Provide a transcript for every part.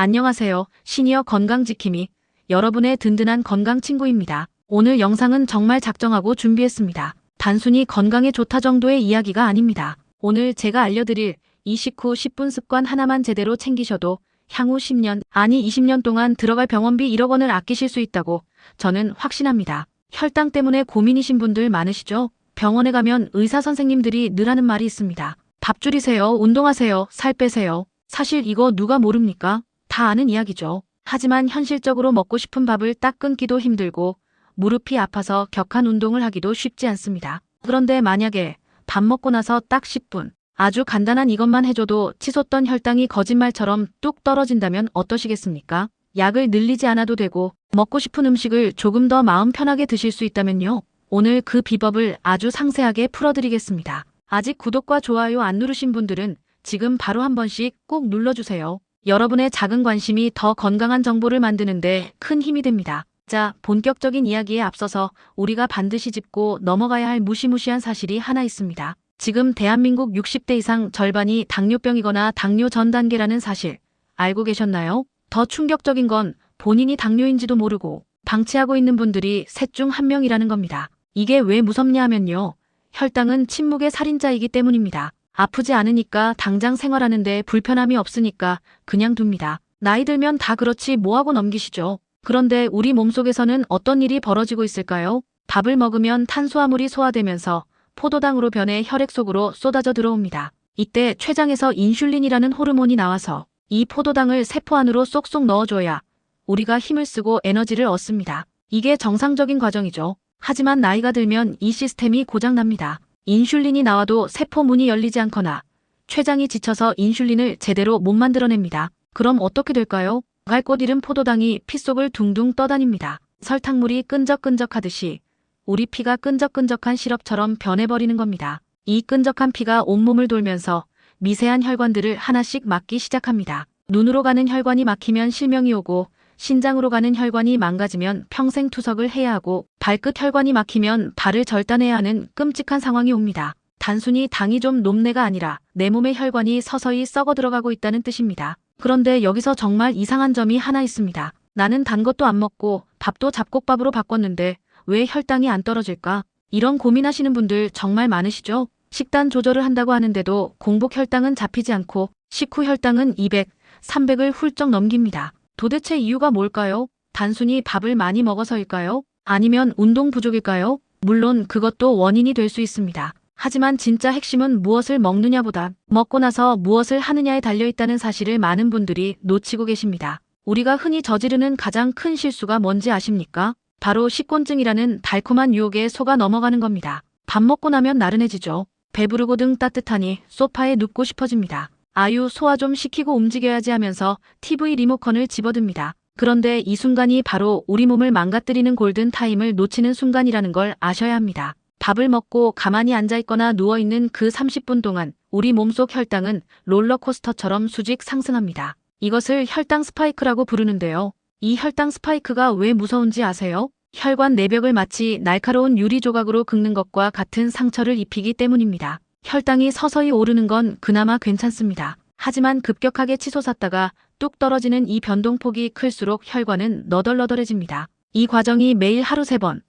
안녕하세요. 시니어 건강지킴이 여러분의 든든한 건강 친구입니다. 오늘 영상은 정말 작정하고 준비했습니다. 단순히 건강에 좋다 정도의 이야기가 아닙니다. 오늘 제가 알려드릴 이식 후 10분 습관 하나만 제대로 챙기셔도 향후 10년, 아니 20년 동안 들어갈 병원비 1억 원을 아끼실 수 있다고 저는 확신합니다. 혈당 때문에 고민이신 분들 많으시죠? 병원에 가면 의사 선생님들이 늘 하는 말이 있습니다. 밥 줄이세요, 운동하세요, 살 빼세요. 사실 이거 누가 모릅니까? 다 아는 이야기죠. 하지만 현실적으로 먹고 싶은 밥을 딱 끊기도 힘들고 무릎이 아파서 격한 운동을 하기도 쉽지 않습니다. 그런데 만약에 밥 먹고 나서 딱 10분, 아주 간단한 이것만 해줘도 치솟던 혈당이 거짓말처럼 뚝 떨어진다면 어떠시겠습니까? 약을 늘리지 않아도 되고 먹고 싶은 음식을 조금 더 마음 편하게 드실 수 있다면요. 오늘 그 비법을 아주 상세하게 풀어드리겠습니다. 아직 구독과 좋아요 안 누르신 분들은 지금 바로 한 번씩 꼭 눌러주세요. 여러분의 작은 관심이 더 건강한 정보를 만드는데 큰 힘이 됩니다. 자, 본격적인 이야기에 앞서서 우리가 반드시 짚고 넘어가야 할 무시무시한 사실이 하나 있습니다. 지금 대한민국 60대 이상 절반이 당뇨병이거나 당뇨 전 단계라는 사실 알고 계셨나요? 더 충격적인 건 본인이 당뇨인지도 모르고 방치하고 있는 분들이 셋 중 한 명이라는 겁니다. 이게 왜 무섭냐 하면요. 혈당은 침묵의 살인자이기 때문입니다. 아프지 않으니까 당장 생활하는데 불편함이 없으니까 그냥 둡니다. 나이 들면 다 그렇지 뭐하고 넘기시죠. 그런데 우리 몸속에서는 어떤 일이 벌어지고 있을까요? 밥을 먹으면 탄수화물이 소화되면서 포도당으로 변해 혈액 속으로 쏟아져 들어옵니다. 이때 췌장에서 인슐린이라는 호르몬이 나와서 이 포도당을 세포 안으로 쏙쏙 넣어줘야 우리가 힘을 쓰고 에너지를 얻습니다. 이게 정상적인 과정이죠. 하지만 나이가 들면 이 시스템이 고장납니다. 인슐린이 나와도 세포 문이 열리지 않거나 췌장이 지쳐서 인슐린을 제대로 못 만들어냅니다. 그럼 어떻게 될까요? 갈 곳 잃은 포도당이 피 속을 둥둥 떠다닙니다. 설탕물이 끈적끈적하듯이 우리 피가 끈적끈적한 시럽처럼 변해버리는 겁니다. 이 끈적한 피가 온몸을 돌면서 미세한 혈관들을 하나씩 막기 시작합니다. 눈으로 가는 혈관이 막히면 실명이 오고 신장으로 가는 혈관이 망가지면 평생 투석을 해야 하고 발끝 혈관이 막히면 발을 절단해야 하는 끔찍한 상황이 옵니다. 단순히 당이 좀 높네가 아니라 내 몸의 혈관이 서서히 썩어 들어가고 있다는 뜻입니다. 그런데 여기서 정말 이상한 점이 하나 있습니다. 나는 단 것도 안 먹고 밥도 잡곡밥으로 바꿨는데 왜 혈당이 안 떨어질까? 이런 고민하시는 분들 정말 많으시죠? 식단 조절을 한다고 하는데도 공복 혈당은 잡히지 않고 식후 혈당은 200, 300을 훌쩍 넘깁니다. 도대체 이유가 뭘까요? 단순히 밥을 많이 먹어서일까요? 아니면 운동 부족일까요? 물론 그것도 원인이 될 수 있습니다. 하지만 진짜 핵심은 무엇을 먹느냐보다 먹고 나서 무엇을 하느냐에 달려있다는 사실을 많은 분들이 놓치고 계십니다. 우리가 흔히 저지르는 가장 큰 실수가 뭔지 아십니까? 바로 식곤증이라는 달콤한 유혹에 속아 넘어가는 겁니다. 밥 먹고 나면 나른해지죠. 배부르고 등 따뜻하니 소파에 눕고 싶어집니다. 아유, 소화 좀 시키고 움직여야지 하면서 TV 리모컨을 집어듭니다. 그런데 이 순간이 바로 우리 몸을 망가뜨리는 골든 타임을 놓치는 순간이라는 걸 아셔야 합니다. 밥을 먹고 가만히 앉아있거나 누워있는 그 30분 동안 우리 몸속 혈당은 롤러코스터처럼 수직 상승합니다. 이것을 혈당 스파이크라고 부르는데요. 이 혈당 스파이크가 왜 무서운지 아세요? 혈관 내벽을 마치 날카로운 유리 조각으로 긁는 것과 같은 상처를 입히기 때문입니다. 혈당이 서서히 오르는 건 그나마 괜찮습니다. 하지만 급격하게 치솟았다가 뚝 떨어지는 이 변동폭이 클수록 혈관은 너덜너덜해집니다. 이 과정이 매일 하루 3번,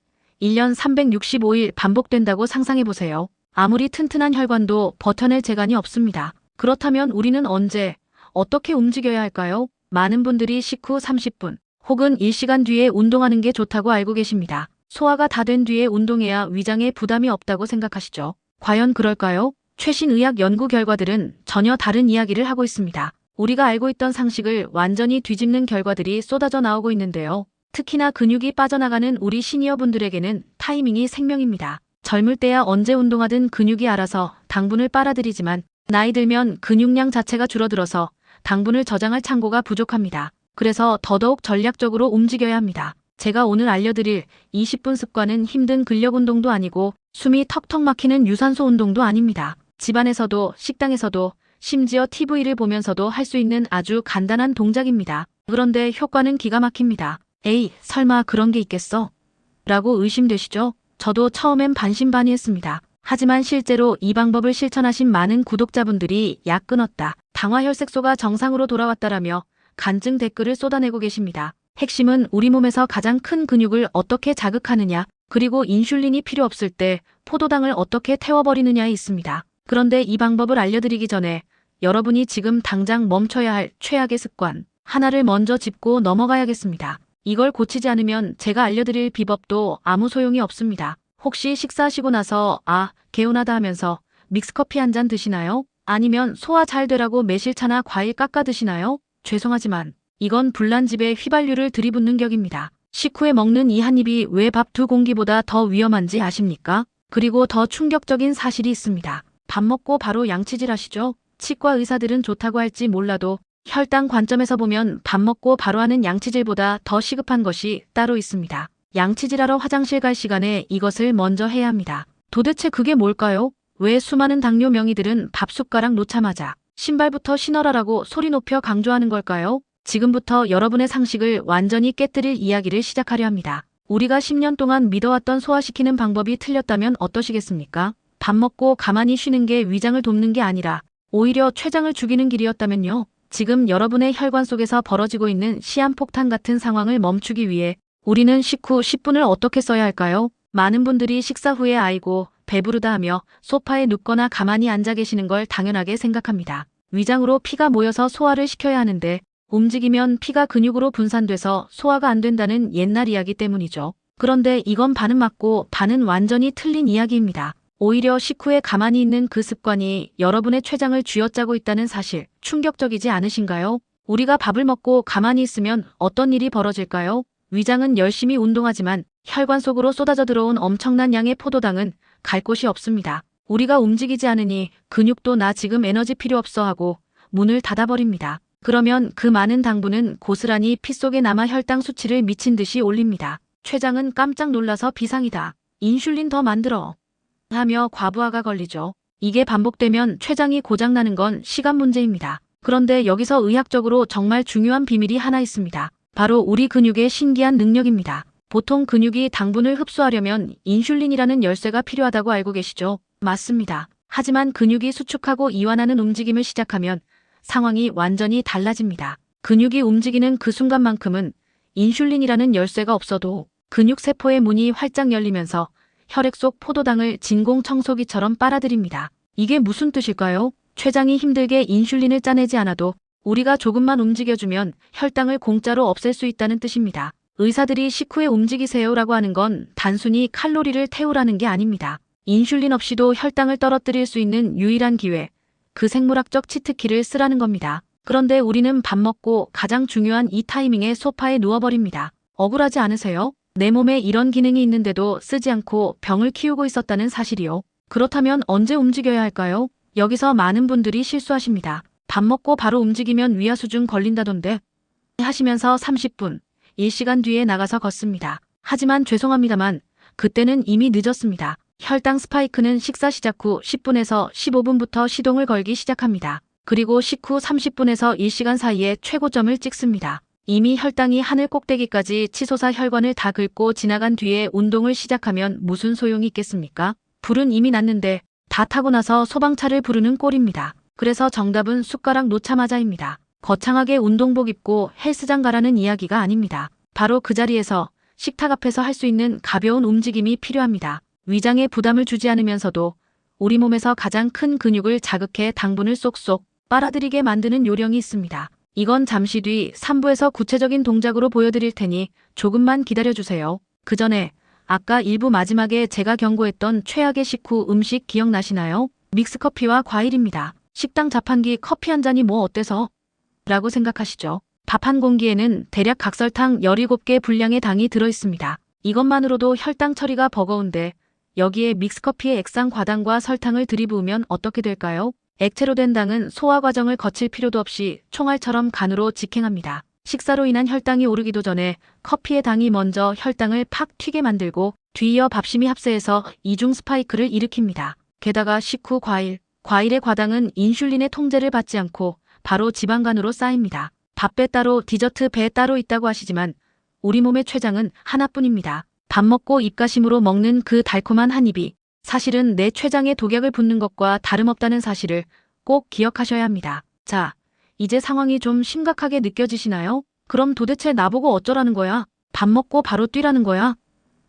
1년 365일 반복된다고 상상해보세요. 아무리 튼튼한 혈관도 버텨낼 재간이 없습니다. 그렇다면 우리는 언제, 어떻게 움직여야 할까요? 많은 분들이 식후 30분 혹은 1시간 뒤에 운동하는 게 좋다고 알고 계십니다. 소화가 다 된 뒤에 운동해야 위장에 부담이 없다고 생각하시죠? 과연 그럴까요? 최신 의학 연구 결과들은 전혀 다른 이야기를 하고 있습니다. 우리가 알고 있던 상식을 완전히 뒤집는 결과들이 쏟아져 나오고 있는데요. 특히나 근육이 빠져나가는 우리 시니어분들에게는 타이밍이 생명입니다. 젊을 때야 언제 운동하든 근육이 알아서 당분을 빨아들이지만 나이 들면 근육량 자체가 줄어들어서 당분을 저장할 창고가 부족합니다. 그래서 더더욱 전략적으로 움직여야 합니다. 제가 오늘 알려드릴 20분 습관은 힘든 근력 운동도 아니고 숨이 턱턱 막히는 유산소 운동도 아닙니다. 집안에서도 식당에서도 심지어 TV를 보면서도 할 수 있는 아주 간단한 동작입니다. 그런데 효과는 기가 막힙니다. 에이, 설마 그런 게 있겠어? 라고 의심되시죠? 저도 처음엔 반신반의했습니다. 하지만 실제로 이 방법을 실천하신 많은 구독자분들이 약 끊었다, 당화혈색소가 정상으로 돌아왔다라며 간증 댓글을 쏟아내고 계십니다. 핵심은 우리 몸에서 가장 큰 근육을 어떻게 자극하느냐, 그리고 인슐린이 필요 없을 때 포도당을 어떻게 태워버리느냐에 있습니다. 그런데 이 방법을 알려드리기 전에 여러분이 지금 당장 멈춰야 할 최악의 습관 하나를 먼저 짚고 넘어가야겠습니다. 이걸 고치지 않으면 제가 알려드릴 비법도 아무 소용이 없습니다. 혹시 식사하시고 나서 개운하다 하면서 믹스커피 한 잔 드시나요? 아니면 소화 잘 되라고 매실차나 과일 깎아 드시나요? 죄송하지만 이건 불난집에 휘발유를 들이붓는 격입니다. 식후에 먹는 이 한 입이 왜 밥 2공기보다 더 위험한지 아십니까? 그리고 더 충격적인 사실이 있습니다. 밥 먹고 바로 양치질 하시죠? 치과 의사들은 좋다고 할지 몰라도 혈당 관점에서 보면 밥 먹고 바로 하는 양치질보다 더 시급한 것이 따로 있습니다. 양치질하러 화장실 갈 시간에 이것을 먼저 해야 합니다. 도대체 그게 뭘까요? 왜 수많은 당뇨 명의들은 밥 숟가락 놓자마자 신발부터 신어라라고 소리 높여 강조하는 걸까요? 지금부터 여러분의 상식을 완전히 깨뜨릴 이야기를 시작하려 합니다. 우리가 10년 동안 믿어왔던 소화시키는 방법이 틀렸다면 어떠시겠습니까? 밥 먹고 가만히 쉬는 게 위장을 돕는 게 아니라 오히려 췌장을 죽이는 길이었다면요. 지금 여러분의 혈관 속에서 벌어지고 있는 시한폭탄 같은 상황을 멈추기 위해 우리는 식후 10분을 어떻게 써야 할까요? 많은 분들이 식사 후에 아이고 배부르다 하며 소파에 눕거나 가만히 앉아 계시는 걸 당연하게 생각합니다. 위장으로 피가 모여서 소화를 시켜야 하는데 움직이면 피가 근육으로 분산돼서 소화가 안 된다는 옛날 이야기 때문이죠. 그런데 이건 반은 맞고 반은 완전히 틀린 이야기입니다. 오히려 식후에 가만히 있는 그 습관이 여러분의 췌장을 쥐어짜고 있다는 사실, 충격적이지 않으신가요? 우리가 밥을 먹고 가만히 있으면 어떤 일이 벌어질까요? 위장은 열심히 운동하지만 혈관 속으로 쏟아져 들어온 엄청난 양의 포도당은 갈 곳이 없습니다. 우리가 움직이지 않으니 근육도 나 지금 에너지 필요 없어 하고 문을 닫아버립니다. 그러면 그 많은 당분은 고스란히 피 속에 남아 혈당 수치를 미친 듯이 올립니다. 췌장은 깜짝 놀라서 비상이다. 인슐린 더 만들어. 하며 과부하가 걸리죠. 이게 반복되면 췌장이 고장나는 건 시간 문제입니다. 그런데 여기서 의학적으로 정말 중요한 비밀이 하나 있습니다. 바로 우리 근육의 신기한 능력입니다. 보통 근육이 당분을 흡수하려면 인슐린이라는 열쇠가 필요하다고 알고 계시죠? 맞습니다. 하지만 근육이 수축하고 이완하는 움직임을 시작하면 상황이 완전히 달라집니다. 근육이 움직이는 그 순간만큼은 인슐린이라는 열쇠가 없어도 근육세포의 문이 활짝 열리면서 혈액 속 포도당을 진공청소기처럼 빨아들입니다. 이게 무슨 뜻일까요? 췌장이 힘들게 인슐린을 짜내지 않아도 우리가 조금만 움직여주면 혈당을 공짜로 없앨 수 있다는 뜻입니다. 의사들이 식후에 움직이세요라고 하는 건 단순히 칼로리를 태우라는 게 아닙니다. 인슐린 없이도 혈당을 떨어뜨릴 수 있는 유일한 기회, 그 생물학적 치트키를 쓰라는 겁니다. 그런데 우리는 밥 먹고 가장 중요한 이 타이밍에 소파에 누워버립니다. 억울하지 않으세요? 내 몸에 이런 기능이 있는데도 쓰지 않고 병을 키우고 있었다는 사실이요. 그렇다면 언제 움직여야 할까요? 여기서 많은 분들이 실수하십니다. 밥 먹고 바로 움직이면 위하수증 걸린다던데 하시면서 30분, 1시간 뒤에 나가서 걷습니다. 하지만 죄송합니다만 그때는 이미 늦었습니다. 혈당 스파이크는 식사 시작 후 10분에서 15분부터 시동을 걸기 시작합니다. 그리고 식후 30분에서 1시간 사이에 최고점을 찍습니다. 이미 혈당이 하늘 꼭대기까지 치솟아 혈관을 다 긁고 지나간 뒤에 운동을 시작하면 무슨 소용이 있겠습니까? 불은 이미 났는데 다 타고 나서 소방차를 부르는 꼴입니다. 그래서 정답은 숟가락 놓자마자입니다. 거창하게 운동복 입고 헬스장 가라는 이야기가 아닙니다. 바로 그 자리에서 식탁 앞에서 할 수 있는 가벼운 움직임이 필요합니다. 위장에 부담을 주지 않으면서도 우리 몸에서 가장 큰 근육을 자극해 당분을 쏙쏙 빨아들이게 만드는 요령이 있습니다. 이건 잠시 뒤 3부에서 구체적인 동작으로 보여드릴 테니 조금만 기다려주세요. 그 전에 아까 1부 마지막에 제가 경고했던 최악의 식후 음식 기억나시나요? 믹스커피와 과일입니다. 식당 자판기 커피 한 잔이 뭐 어때서? 라고 생각하시죠? 밥 한 공기에는 대략 각설탕 17개 분량의 당이 들어있습니다. 이것만으로도 혈당 처리가 버거운데 여기에 믹스커피의 액상 과당과 설탕을 들이부으면 어떻게 될까요? 액체로 된 당은 소화 과정을 거칠 필요도 없이 총알처럼 간으로 직행합니다. 식사로 인한 혈당이 오르기도 전에 커피의 당이 먼저 혈당을 팍 튀게 만들고 뒤이어 밥심이 합세해서 이중 스파이크를 일으킵니다. 게다가 식후 과일의 과당은 인슐린의 통제를 받지 않고 바로 지방간으로 쌓입니다. 밥배 따로 디저트 배 따로 있다고 하시지만 우리 몸의 췌장은 하나뿐입니다. 밥 먹고 입가심으로 먹는 그 달콤한 한 입이 사실은 내 췌장에 독약을 붓는 것과 다름없다는 사실을 꼭 기억하셔야 합니다. 자, 이제 상황이 좀 심각하게 느껴지시나요? 그럼 도대체 나보고 어쩌라는 거야? 밥 먹고 바로 뛰라는 거야?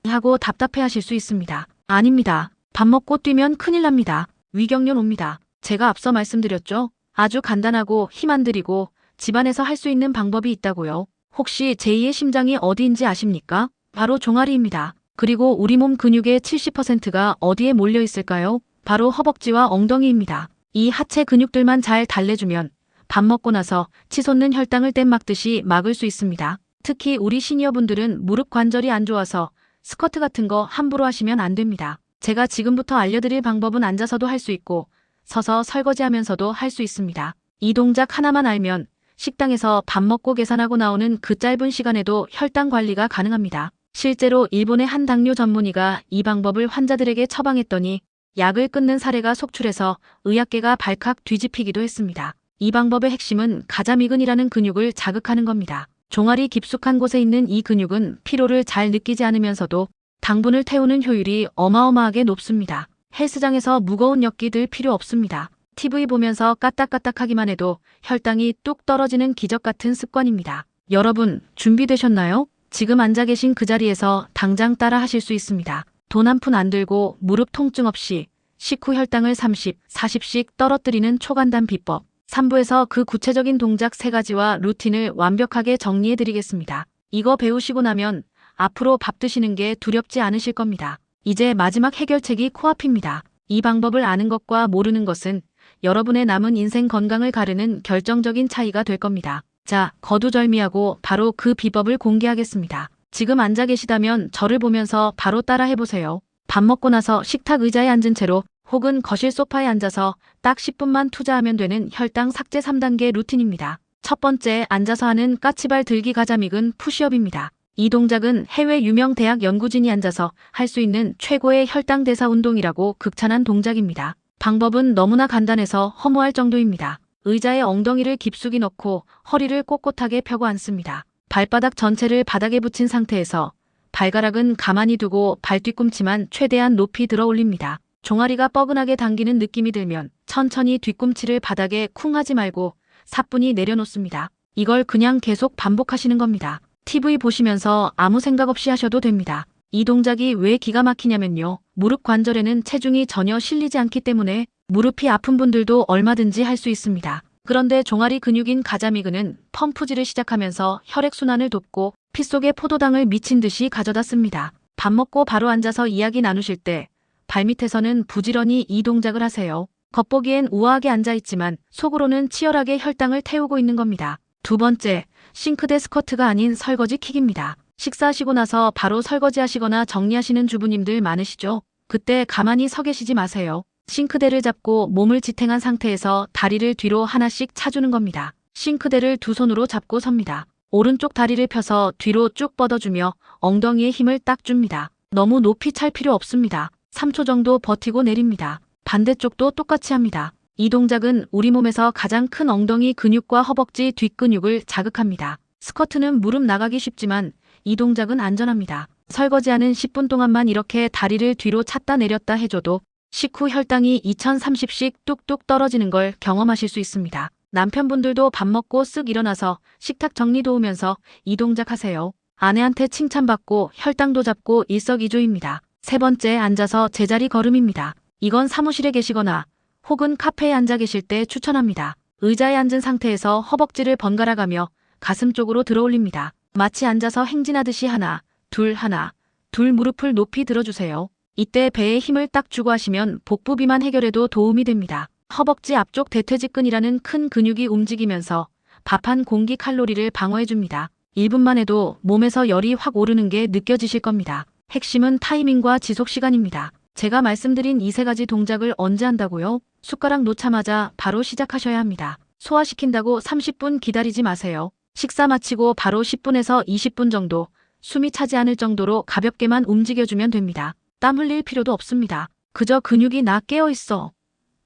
하고 답답해 하실 수 있습니다. 아닙니다. 밥 먹고 뛰면 큰일 납니다. 위경련 옵니다. 제가 앞서 말씀드렸죠? 아주 간단하고 힘 안 들이고 집안에서 할 수 있는 방법이 있다고요. 혹시 제2의 심장이 어디인지 아십니까? 바로 종아리입니다. 그리고 우리 몸 근육의 70%가 어디에 몰려 있을까요? 바로 허벅지와 엉덩이입니다. 이 하체 근육들만 잘 달래주면 밥 먹고 나서 치솟는 혈당을 땜 막듯이 막을 수 있습니다. 특히 우리 시니어분들은 무릎 관절이 안 좋아서 스쿼트 같은 거 함부로 하시면 안 됩니다. 제가 지금부터 알려드릴 방법은 앉아서도 할 수 있고 서서 설거지하면서도 할 수 있습니다. 이 동작 하나만 알면 식당에서 밥 먹고 계산하고 나오는 그 짧은 시간에도 혈당 관리가 가능합니다. 실제로 일본의 한 당뇨 전문의가 이 방법을 환자들에게 처방했더니 약을 끊는 사례가 속출해서 의학계가 발칵 뒤집히기도 했습니다. 이 방법의 핵심은 가자미근이라는 근육을 자극하는 겁니다. 종아리 깊숙한 곳에 있는 이 근육은 피로를 잘 느끼지 않으면서도 당분을 태우는 효율이 어마어마하게 높습니다. 헬스장에서 무거운 역기 들 필요 없습니다. TV 보면서 까딱까딱하기만 해도 혈당이 뚝 떨어지는 기적 같은 습관입니다. 여러분, 준비되셨나요? 지금 앉아 계신 그 자리에서 당장 따라 하실 수 있습니다. 돈 한 푼 안 들고 무릎 통증 없이 식후 혈당을 30, 40씩 떨어뜨리는 초간단 비법. 3부에서 그 구체적인 동작 3가지와 루틴을 완벽하게 정리해 드리겠습니다. 이거 배우시고 나면 앞으로 밥 드시는 게 두렵지 않으실 겁니다. 이제 마지막 해결책이 코앞입니다. 이 방법을 아는 것과 모르는 것은 여러분의 남은 인생 건강을 가르는 결정적인 차이가 될 겁니다. 자, 거두절미하고 바로 그 비법을 공개하겠습니다. 지금 앉아 계시다면 저를 보면서 바로 따라 해보세요. 밥 먹고 나서 식탁 의자에 앉은 채로 혹은 거실 소파에 앉아서 딱 10분만 투자하면 되는 혈당 삭제 3단계 루틴입니다. 첫 번째, 앉아서 하는 까치발 들기 가자미근 푸시업입니다. 이 동작은 해외 유명 대학 연구진이 앉아서 할 수 있는 최고의 혈당 대사 운동이라고 극찬한 동작입니다. 방법은 너무나 간단해서 허무할 정도입니다. 의자에 엉덩이를 깊숙이 넣고 허리를 꼿꼿하게 펴고 앉습니다. 발바닥 전체를 바닥에 붙인 상태에서 발가락은 가만히 두고 발 뒤꿈치만 최대한 높이 들어 올립니다. 종아리가 뻐근하게 당기는 느낌이 들면 천천히 뒤꿈치를 바닥에 쿵 하지 말고 사뿐히 내려놓습니다. 이걸 그냥 계속 반복하시는 겁니다. TV 보시면서 아무 생각 없이 하셔도 됩니다. 이 동작이 왜 기가 막히냐면요. 무릎 관절에는 체중이 전혀 실리지 않기 때문에 무릎이 아픈 분들도 얼마든지 할 수 있습니다. 그런데 종아리 근육인 가자미근은 펌프질을 시작하면서 혈액순환을 돕고 피 속에 포도당을 미친 듯이 가져다 씁니다. 밥 먹고 바로 앉아서 이야기 나누실 때 발밑에서는 부지런히 이 동작을 하세요. 겉보기엔 우아하게 앉아있지만 속으로는 치열하게 혈당을 태우고 있는 겁니다. 두 번째, 싱크대 스쿼트가 아닌 설거지 킥입니다. 식사하시고 나서 바로 설거지하시거나 정리하시는 주부님들 많으시죠? 그때 가만히 서 계시지 마세요. 싱크대를 잡고 몸을 지탱한 상태에서 다리를 뒤로 하나씩 차주는 겁니다. 싱크대를 두 손으로 잡고 섭니다. 오른쪽 다리를 펴서 뒤로 쭉 뻗어주며 엉덩이에 힘을 딱 줍니다. 너무 높이 찰 필요 없습니다. 3초 정도 버티고 내립니다. 반대쪽도 똑같이 합니다. 이 동작은 우리 몸에서 가장 큰 엉덩이 근육과 허벅지 뒷근육을 자극합니다. 스쿼트는 무릎 나가기 쉽지만 이 동작은 안전합니다. 설거지하는 10분 동안만 이렇게 다리를 뒤로 찼다 내렸다 해줘도 식후 혈당이 2030씩 뚝뚝 떨어지는 걸 경험하실 수 있습니다. 남편분들도 밥 먹고 쓱 일어나서 식탁 정리 도우면서 이 동작 하세요. 아내한테 칭찬받고 혈당도 잡고 일석이조입니다. 세 번째, 앉아서 제자리 걸음입니다. 이건 사무실에 계시거나 혹은 카페에 앉아 계실 때 추천합니다. 의자에 앉은 상태에서 허벅지를 번갈아 가며 가슴 쪽으로 들어 올립니다. 마치 앉아서 행진하듯이 하나, 둘 무릎을 높이 들어주세요. 이때 배에 힘을 딱 주고 하시면 복부 비만 해결에도 도움이 됩니다. 허벅지 앞쪽 대퇴직근이라는 큰 근육이 움직이면서 밥 한 공기 칼로리를 방어해줍니다. 1분만 해도 몸에서 열이 확 오르는 게 느껴지실 겁니다. 핵심은 타이밍과 지속 시간입니다. 제가 말씀드린 이 3가지 동작을 언제 한다고요? 숟가락 놓자마자 바로 시작하셔야 합니다. 소화시킨다고 30분 기다리지 마세요. 식사 마치고 바로 10분에서 20분 정도 숨이 차지 않을 정도로 가볍게만 움직여주면 됩니다. 땀 흘릴 필요도 없습니다. 그저 근육이 나 깨어있어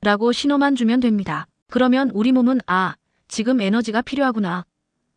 라고 신호만 주면 됩니다. 그러면 우리 몸은 지금 에너지가 필요하구나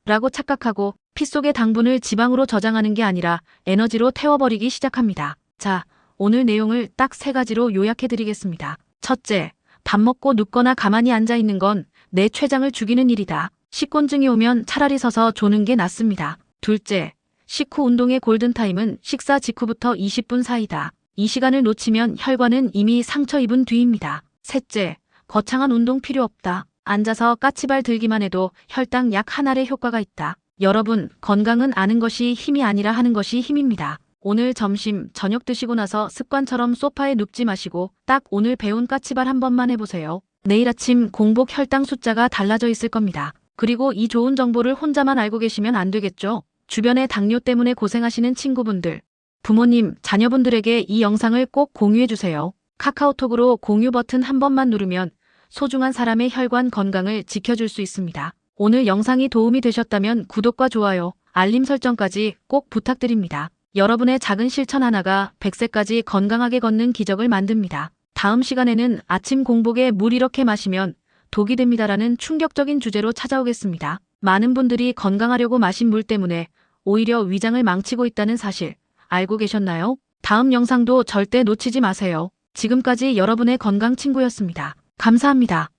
라고 착각하고 피 속의 당분을 지방으로 저장하는 게 아니라 에너지로 태워버리기 시작합니다. 자, 오늘 내용을 딱 3가지로 요약해드리겠습니다. 첫째, 밥 먹고 눕거나 가만히 앉아있는 건 내 췌장을 죽이는 일이다. 식곤증이 오면 차라리 서서 조는 게 낫습니다. 둘째, 식후 운동의 골든타임은 식사 직후부터 20분 사이다. 이 시간을 놓치면 혈관은 이미 상처 입은 뒤입니다. 셋째, 거창한 운동 필요 없다. 앉아서 까치발 들기만 해도 혈당 약 한 알의 효과가 있다. 여러분, 건강은 아는 것이 힘이 아니라 하는 것이 힘입니다. 오늘 점심, 저녁 드시고 나서 습관처럼 소파에 눕지 마시고 딱 오늘 배운 까치발 한 번만 해보세요. 내일 아침 공복 혈당 숫자가 달라져 있을 겁니다. 그리고 이 좋은 정보를 혼자만 알고 계시면 안 되겠죠? 주변에 당뇨 때문에 고생하시는 친구분들, 부모님, 자녀분들에게 이 영상을 꼭 공유해주세요. 카카오톡으로 공유 버튼 한 번만 누르면 소중한 사람의 혈관 건강을 지켜줄 수 있습니다. 오늘 영상이 도움이 되셨다면 구독과 좋아요, 알림 설정까지 꼭 부탁드립니다. 여러분의 작은 실천 하나가 100세까지 건강하게 걷는 기적을 만듭니다. 다음 시간에는 아침 공복에 물 이렇게 마시면 독이 됩니다라는 충격적인 주제로 찾아오겠습니다. 많은 분들이 건강하려고 마신 물 때문에 오히려 위장을 망치고 있다는 사실 알고 계셨나요? 다음 영상도 절대 놓치지 마세요. 지금까지 여러분의 건강 친구였습니다. 감사합니다.